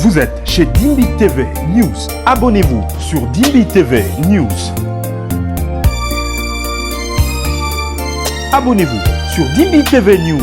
Vous êtes chez Dimbi TV News. Abonnez-vous sur Dimbi TV News. Abonnez-vous sur Dimbi TV News.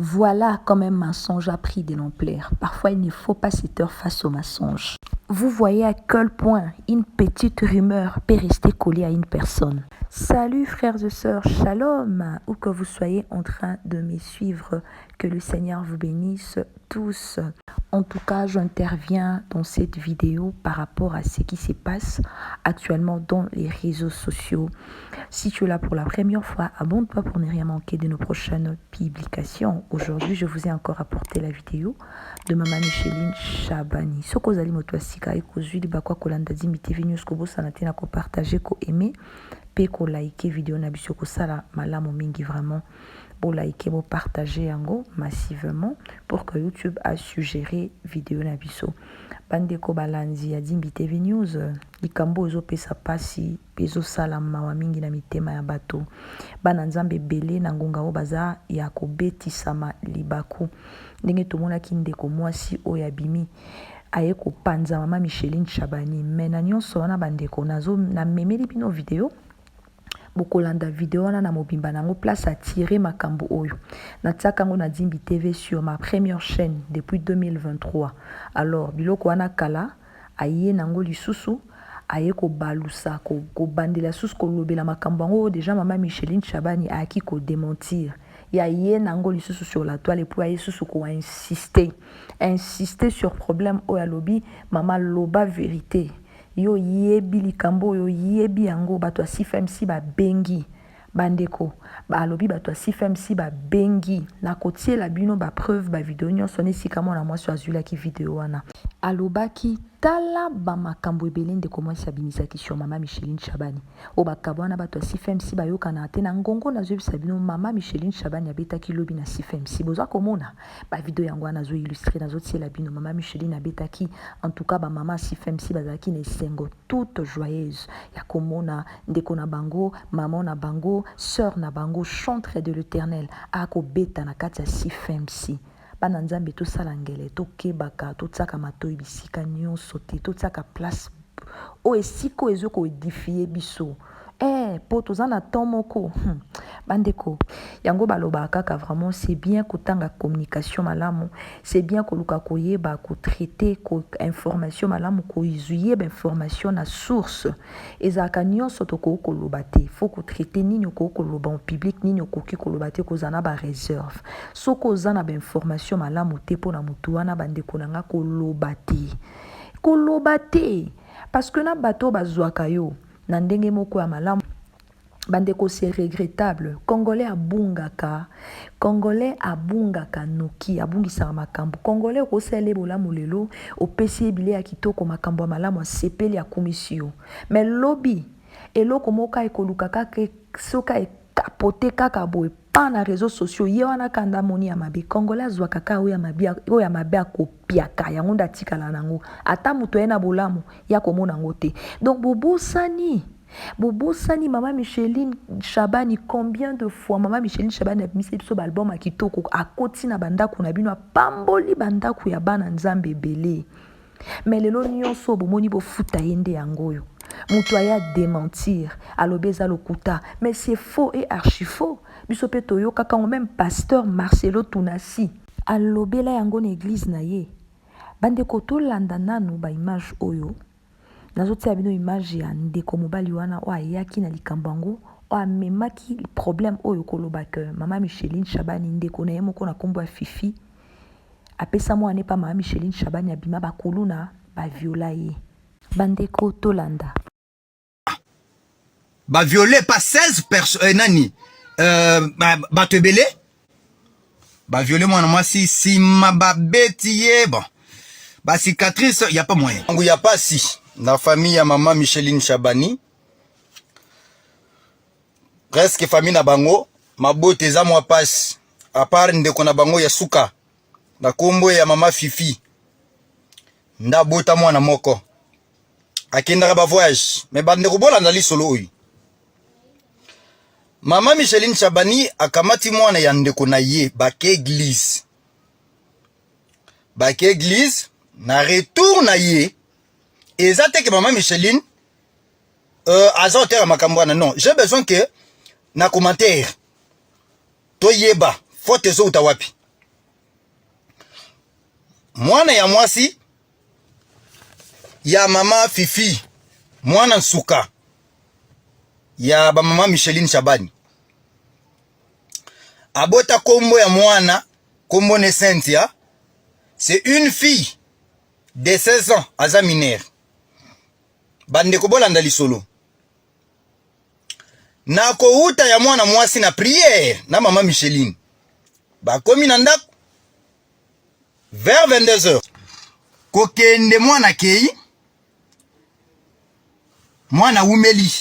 Voilà comme un mensonge a pris de l'ampleur. Parfois, il ne faut pas se taire face au mensonge. Vous voyez à quel point une petite rumeur peut rester collée à une personne. Salut frères et sœurs, shalom, où que vous soyez en train de me suivre, que le Seigneur vous bénisse tous. En tout cas, j'interviens dans cette vidéo par rapport à ce qui se passe actuellement dans les réseaux sociaux. Si tu es là pour la première fois, abonne-toi pour ne rien manquer de nos prochaines publications. Aujourd'hui, je vous ai encore apporté la vidéo de Maman Micheline Chabani. Ce que vous allez et que vous allez kolanda Dimbi TV News ko bosana tena ko partager ko aimer pe ko liker vidéo na biso ko sala malamu mingi vraiment pour liker pour partager yango massivement pour que YouTube a suggéré vidéo na biso bande ko balanzi ya Dimbi TV News likambo ezo pesa pasi pezo sala mawa mingi na mitema ya bato bana nzambe belé na ngonga o baza ya ko betisama libaku ndenge tomona kindeko mwasi o ya bimi aye ko panza Maman Micheline Chabani mena nyonso wana bandeko nazo na memeli bino video bokolanda video wana na mobimba nango place à tirer makambo oyo nataka ngo na Dimbi TV sur ma première chaîne depuis 2023 alors biloko wana kala aye nango lisusu aye ko balusa ko bandela susu ko lobela makambo ngo déjà Maman Micheline Chabani a qui ko démentir ya ye nango lisusu sur la toile et puis aye susu ko insister sur problème o ya lobi mama loba vérité yo yebi likambo yo yebi yango bato asifemsi ba bengi bandeko ba lobi bato asifemsi ba bengi na kotiela bino ba preuve ba video nyonso nesika mwana mwasi azula ki video wana alobaki tala ba makambo ebele ndeko mwasi abimisaki sur Maman Micheline Chabani o bakabwana bato asifemsi bayokana te na ngongo nazobisa bino Maman Micheline Chabani abetaki lobi na sifemsi bozwa komona ba video yango wana zo illustrer nazotiela bino Maman Micheline abetaki en tout cas ba mama sifemsi bazaki na sengo toute joyeuse ya komona ndeko na bango maman na bango sœur na bango chantre de l'Éternel ako beta na kati ya sifemsi bana nzambe tosala ngele tokebaka totsaka matoi bisika nyonso te totsaka place o esiko ezo ko édifier biso po tozana tomoko bandeko yango baloba kaka vraiment c'est bien kotanga communication malamu c'est bien koluka koyeba ko traiter ko information malamu ko izuye ba information na source ezaka nyonso toko koloba te faut ko traiter nini ko koloba en public nini ko koloba te kozana ba réserve soko zana ba information malamu te pona mutu wana bandeko nanga koloba te parce que na bato bazwaka yo na ndenge moko ya malamu bandeko c'est regrettable congolais abungaka noki abungisa makambo congolais ko sele bolamu lelo opesi ebile ya kitoko makambo ya malamu asepeli ya komisio mais lobby eloko moka ekoluka kaka soka ekapote kaka boye pa na réseaux sociaux ye wana kanda moni ya mabe congolais azwa kaka oya mabe akopiaka yango ndatikala nango ata muto ena bolamu ya komona ngo te donc bobosani Maman Micheline Chabani combien de fois Maman Micheline Chabani a mis son album à kitoko akoti na bandako na bino pamboli bandako ya bana nzambe belé mais lelo nyonso bomoni bo futa yende yangoyo mutu aya démentir alobeza lokuta mais c'est faux et archi faux biso pe toyoka quand même pasteur Marcelo Tunasi alobela yango na église na ye bandeko tolanda nanu ba image oyo nazotia bino image ya ndeko mobali wana o ayaki na likambo yango o amemaki problème oyo kolobaka Maman Micheline Chabani ndeko na ye moko na kombo ya Fifi apesa mwana pa Maman Micheline Chabani abima bakuluna baviola ye bandeko tolanda bavioler pas 16 personnes nani bato belé bavioler mwana mwasi sima babeti ye bon ba cicatrice y a pas moyen. Il y a pas si la famille à Maman Micheline Chabani presque famille na bango mabote eza mwa passe à part ndeko na bango ya suka na kombo ya mama Fifi nda bota mwana moko akendaka ba voyage mais bande ko bolanda lisolo oyo mama Micheline Chabani akamati mwana ya ndeko na ye bake église na retour na ye ezate que mama Micheline aza otera makambo wana non j'ai besoin que na commentaire to yeba faute zo utawapi mwana ya mwasi ya mama Fifi mwana nsuka ya ba mama Micheline Chabani abota kombo ya mwana kombo ne Cynthia c'est une fille de 16 ans aza mineur bande ko bolanda lisolo na ko uta ya mwana mwasi na prière na mama Micheline ba komi na ndako vers 22h kokende mwana kei mwana umeli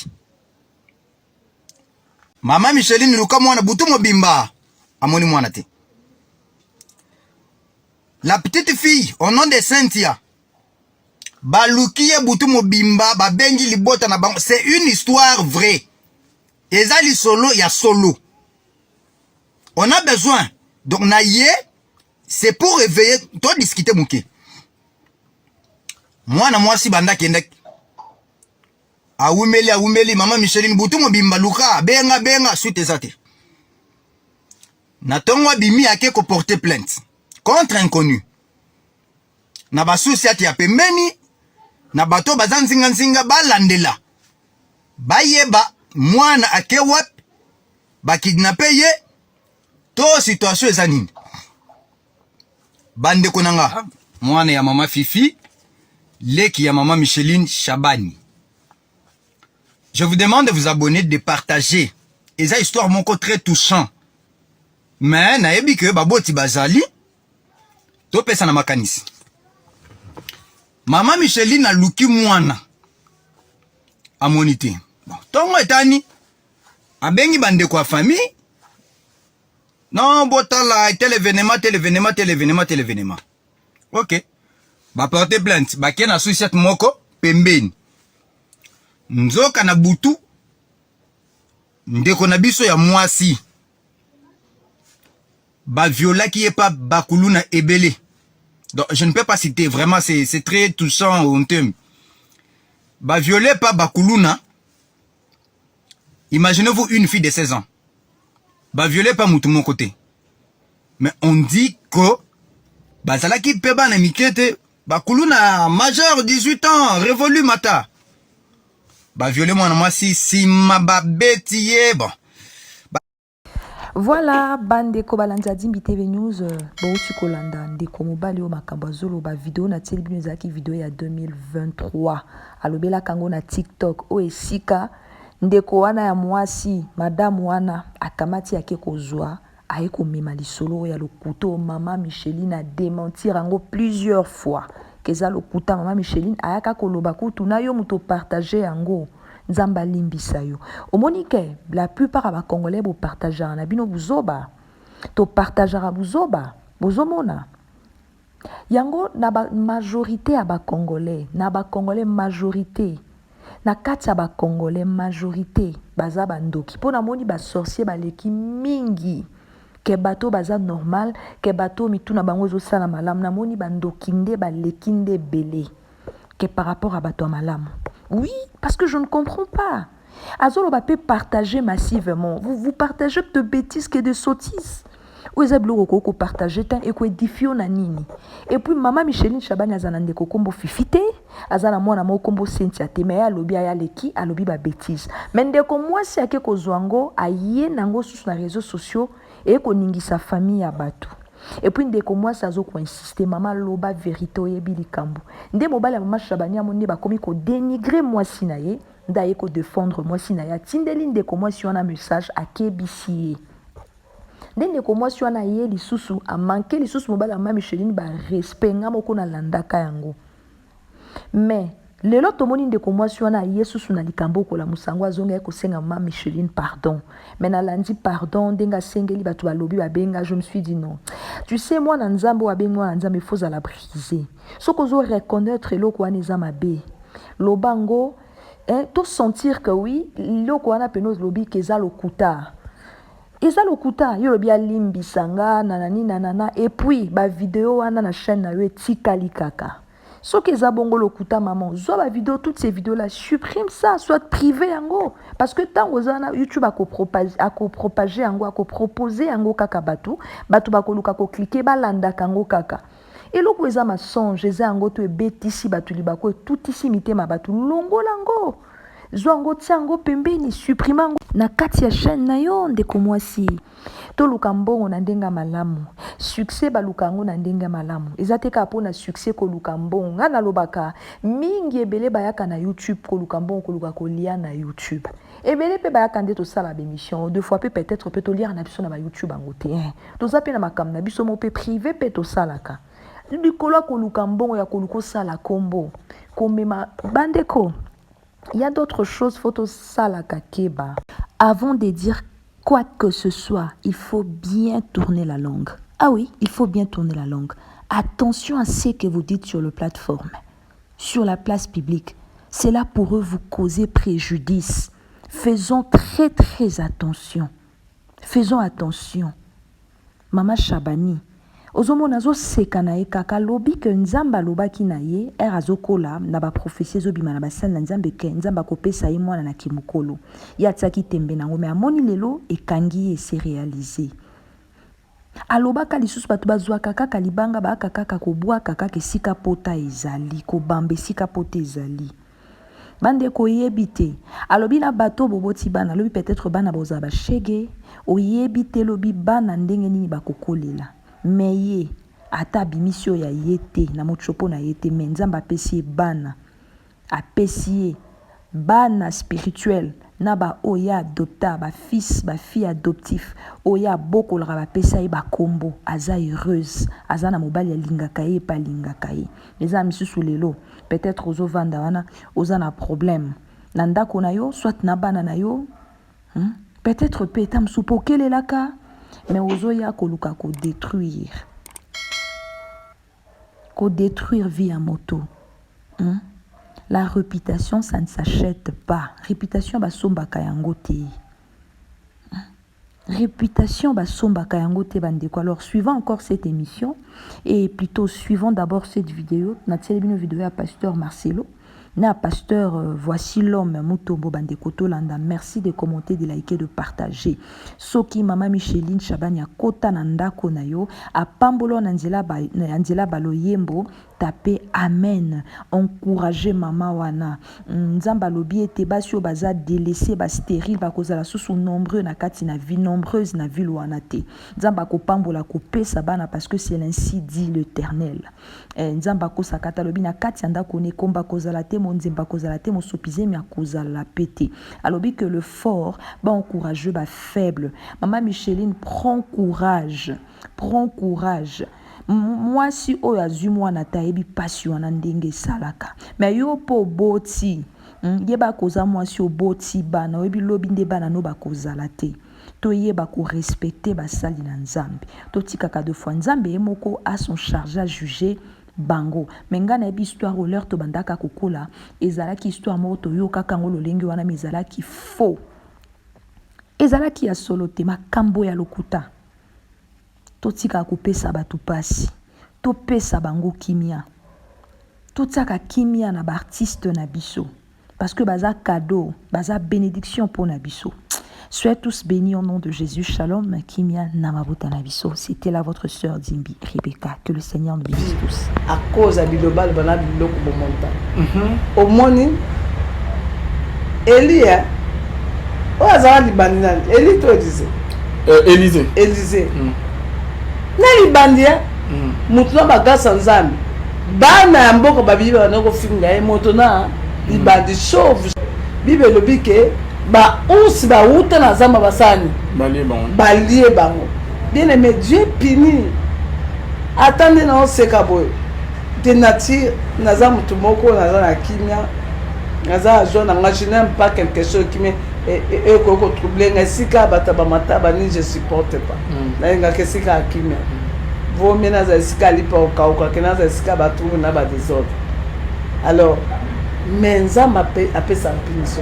mama Micheline luka mwana butu mobimba amoni mwana te la petite fille au nom de Cynthia balukiye butu mobimba babengi libota na bango c'est une histoire vraie eza li solo ya solo on a besoin donc na ye c'est pour réveiller to discuter muke mwana mwasi banda kende awumeli mama Micheline butu mobimba luka benga suite ezate na tongo bimi ake ko porter plainte contre inconnu na basusi ati ya pembeni na bato bazanzinga balandela bayeba mwana ake wapi bakidnape ye to situation eza nini bande konanga mwana ya mama Fifi leki ya mama Micheline Chabani. Je vous demande de vous abonner, de partager. Et ça histoire mon côté très touchant. Mais naebi que baboti bazali to pesa na makanisi. Mama Micheline a luki mwana amonite. Bon, tongo etani abengi bande kwa famille. Non, botala tel événement. OK. Ba porter plainte, ba kena société moko pembeni. Nzoka na butu ndeko na biso ya mwasi ba viola qui est pas bakuluna ebele. Donc je ne peux pas citer vraiment c'est très touchant honteux. Ba violé pas bakuluna. Imaginez-vous une fille de 16 ans. Ba violé pas mutu mon côté. Mais on dit que ba zala ki peba na mikete bakuluna majeur 18 ans révolu mata. Ba violé moi si ma babeti bon. Voilà, bande ko balanza Dimbi TV News, bauti kolanda ndeko mobali o makambo zolo ba video na teli bino zaki video ya 2023. Alobela kango na TikTok o esika ndeko wana ya mwasi, madame wana akamati yake kozwa aiko mema lisolo ya lokuto mama Micheline a démentir ango plusieurs fois. Keza lokuta mama Micheline ayaka koloba kutu na yo muto partager ango. Nzamba limbisa yo. Omonike, la plupart aba congolais bo partager na bino buzoba. To partager buzoba, bozomona. Yango na ba majorité aba congolais, na ba congolais majorité. Na kati aba congolais majorité baza bandoki. Pona moni ba sorcier ba leki mingi. Ke bato baza normal, ke bato mituna bango zo sala malamu na moni bandokinde ba lekinde belé. Que par rapport à bato malamu. Oui, parce que je ne comprends pas. Azolo peut partager massivement. Vous partagez de bêtises que de sottises. Vous avez beaucoup partagé et vous édifiez na nini. Et puis maman Micheline Chabani azanande ko kombo fifite, azana mwana mo kombo Cynthia te mais alobi aya leki alobi ba bêtises. Mais ndeko moi si ake ko zwango aye nango sur les réseaux sociaux et ko ningisa famille ya batu. Et puis ndeko moi ça zo ko insister maman loba vérité oyebi likambo. Nde mobali ya maman Chabani amonde ba komi ko dénigrer moi sinaye, ndaye ko défendre moi sinaya. Tindeli ndeko moi si on a message à kebisi. Ndeko moi si on a ye lisusu a manqué lisusu mobali ya maman Micheline ba respect ngamo ko na landaka yango. Mais lelo tomoni ndeko mwasi wana yesu suna likambo kola musango azonga ko senga ma Micheline pardon mais na landi pardon denga sengeli batu balobi babenga. Je me suis dit non, tu sais moi na nzambo wa bengwa nzambe faut à la briser soko zo reconnaître eloko wana eza mabe lobango to sentir que oui eloko wana penos lobi keza lokuta eza lokuta yo lobi alimbisanga nanani nanana et puis ba vidéo wana na chaîne na yo etikali kaka. Ce que zabongo lokuta maman, zoa vidéo, toutes ces vidéos là, supprime ça, soit privé yango. Parce que tant que ça YouTube a propager yango, a proposer yango kaka batu bako luka ko cliquer balanda kango kaka. Et lo ko eza mensonge, eza yango to ebetisi batu libako tout ici mitema batu longo lango. Zoango tiango pembeni supprime yango na kati ya chaîne na yo ndeko mwasi. To lukambongo na ndenga malamu succès balukango na ndenga malamu ezateka po na succès ko lukambongo ngana lobaka mingi ebele bayaka na YouTube ko lukambongo ko luka ko lia na YouTube ebele pe bayaka ndeto sala bémission deux fois peut-être peut to lire na biso na ba YouTube angote to zape na makam na biso mo pe privé pe to salaka likolo ko lukambongo ya ko luko sala kombo komema bandeko. Il y a d'autres choses photo salaka keba avant de dire quoi que ce soit, il faut bien tourner la langue. Ah oui, il faut bien tourner la langue. Attention à ce que vous dites sur la plateforme, sur la place publique. C'est là pour eux vous causer préjudice. Faisons très très attention. Faisons attention. Mama Chabani, ozomo nazo sekana kaka lobi ke nzamba lobaki na ye erazokola na ba prophétie zobima na basana na nzambe ke nzamba kopesa ye mwana na kimukolo ya tsaki tembe nango me amoni lelo ekangi et c'est réalisé alobaka lisusu batu bazwa kaka libanga ba kaka ko bwa kaka ke sika pota ezali ko bambe sika pota ezali bande ko yebite alobi na bato boboti bana lobi peut-être bana boza ba shege o yebite lobi bana ndenge nini bakokolela meye ata bimisio ya yete na mochopo na yete menzamba pesi bana apesi bana spirituel na ba oya adopta ba fils ba fille adoptif oya boko la ba pesa ba kombo aza heureuse aza na mobali ya lingaka ye pa lingaka ye les amis sous lelo peut-être ozo vanda wana oza na problème na ndako na yo soit na bana na yo peut-être peta msupo kelelaka mais ozoya koluka ko détruire vie à moto. La réputation ça ne s'achète pas. Réputation ba somba kayango te. Réputation ba somba kayango te bandeko. Alors suivant encore cette émission et plutôt suivant d'abord cette vidéo, na télébino vidéo à pasteur Marcelo. Na pasteur, voici l'homme Mutombo bandeko tolanda. Merci de commenter, de liker, de partager. Soki mama Micheline Chabani kota na ndako na yo apambolo na nzela balo yembo taper amen. Encourager mama wana. Nzamba lobi ete basio baza délaissé ba stérile ba kozala susu nombreux na kati na vie nombreuse na ville wana te. Nzamba ko pambola ko pesa bana parce que c'est ainsi dit l'Éternel. Nzamba ko sakata lobi na kati ndako ne komba kozala te nzemba kozala te mosopize mi akozala pété. Alobi que le fort ba encourager ba faible. Maman Micheline prends courage. Prends courage. Moi si o azui mwana tayebi pasi wana ndenge salaka. Mais yo po boti. Yeba koza moi si o boti bana oyebi lobi nde bana no ba kozala te. To yeba ko respecter ba sali na nzambe. To tikaka de fois nzambe emoko a son charge à juger bango menga na histoire oleur to bandaka kokola ezalaki histoire moto yo kaka ngolo lengi wana mezalaki faux ezalaki ya solo te makambo ya lokuta to tika kopesa batu pasi to pesa bango kimia to tsaka kimia na ba artiste na biso parce que baza cadeau baza bénédiction pour na biso. Soyez tous bénis au nom de Jésus. Shalom, Kimia Namabuta Nabiso. C'était là votre sœur Dimbi Rebecca. Que le Seigneur nous bénisse tous. À cause de Bilobal, on a Biloko Bomonta. Au moni, Elia, où est-ce Libanais? Elie, toi, disais. Élysée. Élysée. Na Libanais, Moutouba Bagasa Nzambi. Bana Mboko Babiba, on a fait Moutona, Libandi chauve. Bible le bique. Ba onsi ba uta na zamba basani balie bango bien aimé Dieu pini attendez na oseka boy de nature naza mutu moko naza na kimia naza ajo nanga je n'aime pas quelque chose qui me eko troubler nga sika bata ba mataba ni je supporte pas na nga ke sika akimia vaut mieux naza sika lipa okauka ke naza sika batrouve na ba désordre alors mais nzamba apesa mpiniso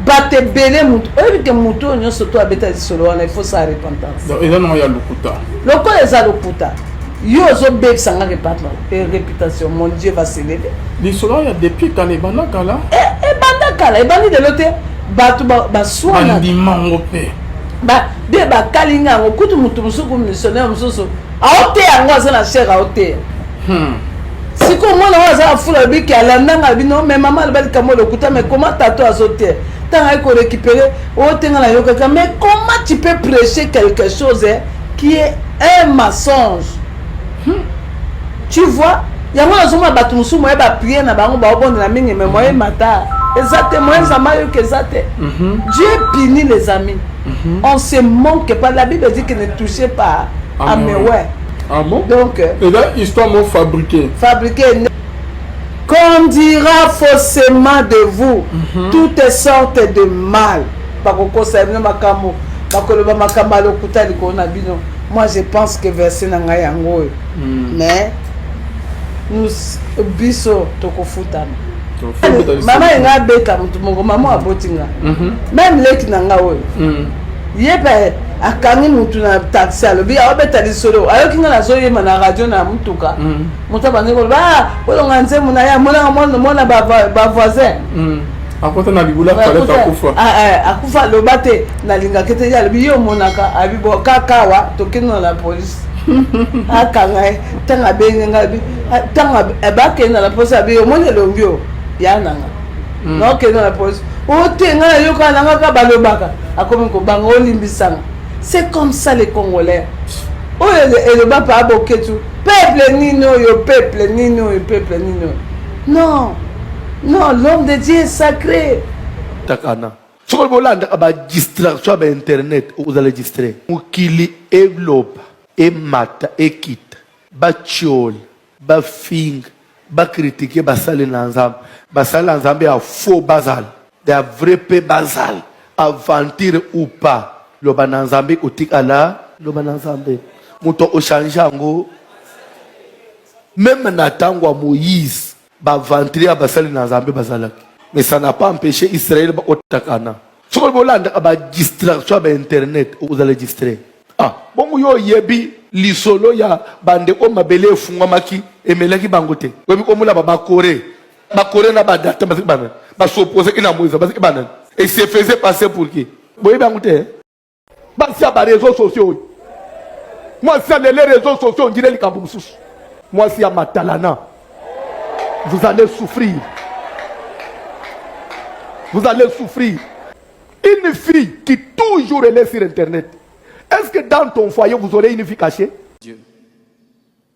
bate bele mutu oyebi ke mutu oyo nyonso to abeta lisolo wana il faut sa repentance eza nanga ya lokuta lokola eza lokuta yo ozobebisanga réputation mon dieu va s'élever lisolo ya depuis kala ebanda kala ebanda kala ebandi lelo te bato baswana bandimango mpe de bakalinga yango kutu mutu mosuku missionnaire mosusu aoteya yango aza na chere aoteya siko omona oyo aza afula obiki alandanga bino me mama alobali kamo lokuta mais comment tato azoteya ntango ayi korécupérer otenga na yo kaka mais comment tu peux prêcher quelque chose qui est un mensonge tu vois yango nazomona bato mosusu moye baprie na bango baobondela mingi mais moye mata eza te moye nzamba yoka eza te Dieu punit les amis on se manque pas la Bible dit que ne touchez pas à mes ouais. Ah bon? Donc histoire mot fabriqué qu'on dira faussement de vous toutes sortes de mal bakokosa bino makambo bakoloba makambo lokuta likolo na bino. Moi je pense que verset na ngai yango mais nous biso tokofutama mama enga beta mutu mongo mama abotinga même leki na nga oyo yebe akangi mutu na taxi alobi aobeta lisolo ayoki nga nazoyema na radio na mutuka mutu abandi koloba olonga nzembo na ya mona bavoisin akota na libula paleta akufa akufa loba te nalingaki te alobi yo omonaka abibo kakawa tokende na la police akanga ye ntango abengenga ntango bakende na la police abi omoni elongi o ya nanga naokende na la police otenga na yoka nanga ka balobaka akomi kobanga olimbisanga. C'est comme ça les Congolais. Oh, le papa aboketu. Peuple nino, yo peuple nino, yo peuple nino. Non, non, l'homme de Dieu est sacré. Takana. Si vous voulez avoir distraction sur internet, vous allez distraire. Mukili envelope, et mata, et quitte, bachol, bafing, critiquer, basali nanzam, basali nanzam est un faux basal, un vrai peu basal, aventure ou pas. Loba nanzambe utikala loba nanzambe muto oshanjango même na tango Moïse ba ventrer basali nanzambe bazalaki mais ça n'a pas empêché Israël ba otakana soko bolanda ba distraction ba internet vous allez distraire bongo yo yebi lisolo ya bande o mabele efungwa maki emelaki bangote webi komula ba kore na ba data ba s'opposer ina Moïse ba bana et se faisait passer pour qui boye bangote Basia les réseaux sociaux. Moi, c'est les réseaux sociaux, on dirait les Kamboumsous. Moi, c'est à Matalana. Vous allez souffrir. Vous allez souffrir. Une fille qui toujours est sur Internet. Est-ce que dans ton foyer, vous aurez une fille cachée? Dieu.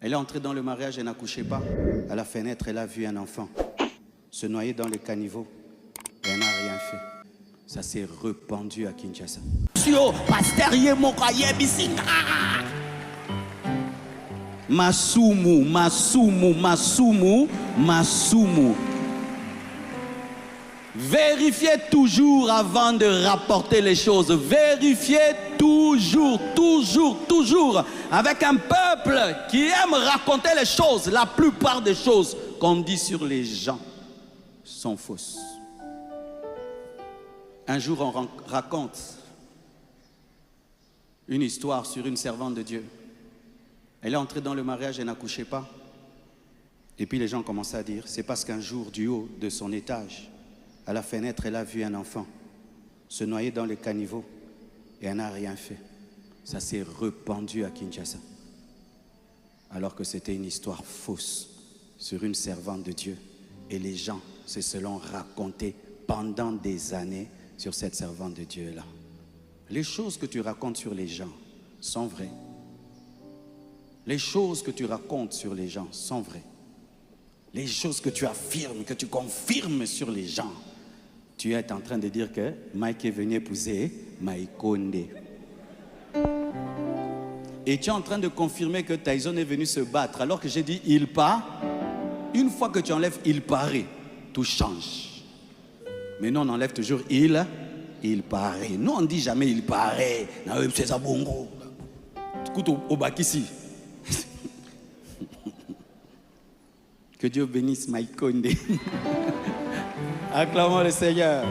Elle est entrée dans le mariage et n'accouchait pas. À la fenêtre, elle a vu un enfant se noyer dans le caniveau. Elle n'a rien fait. Ça s'est répandu à Kinshasa. Masumu, Masumu, Masumu, Masumu. Vérifiez toujours avant de rapporter les choses. Vérifiez toujours, toujours, toujours. Avec un peuple qui aime raconter les choses, la plupart des choses qu'on dit sur les gens sont fausses. Un jour, on raconte une histoire sur une servante de Dieu. Elle est entrée dans le mariage et n'accouchait pas. Et puis les gens commençaient à dire, c'est parce qu'un jour, du haut de son étage, à la fenêtre, elle a vu un enfant se noyer dans le caniveau et elle n'a rien fait. Ça s'est répandu à Kinshasa. Alors que c'était une histoire fausse sur une servante de Dieu. Et les gens se sont racontés pendant des années sur cette servante de Dieu-là. Les choses que tu racontes sur les gens sont vraies. Les choses que tu racontes sur les gens sont vraies. Les choses que tu affirmes, que tu confirmes sur les gens, tu es en train de dire que Mike est venu épouser Mike Konde. Et tu es en train de confirmer que Tyson est venu se battre alors que j'ai dit il part Une fois que tu enlèves il paraît, tout change. Mais nous on enlève toujours il paraît. Nous on dit jamais il paraît. C'est ça bongo. Écoute au bac ici. Que Dieu bénisse Mike Condé. Acclamons le Seigneur.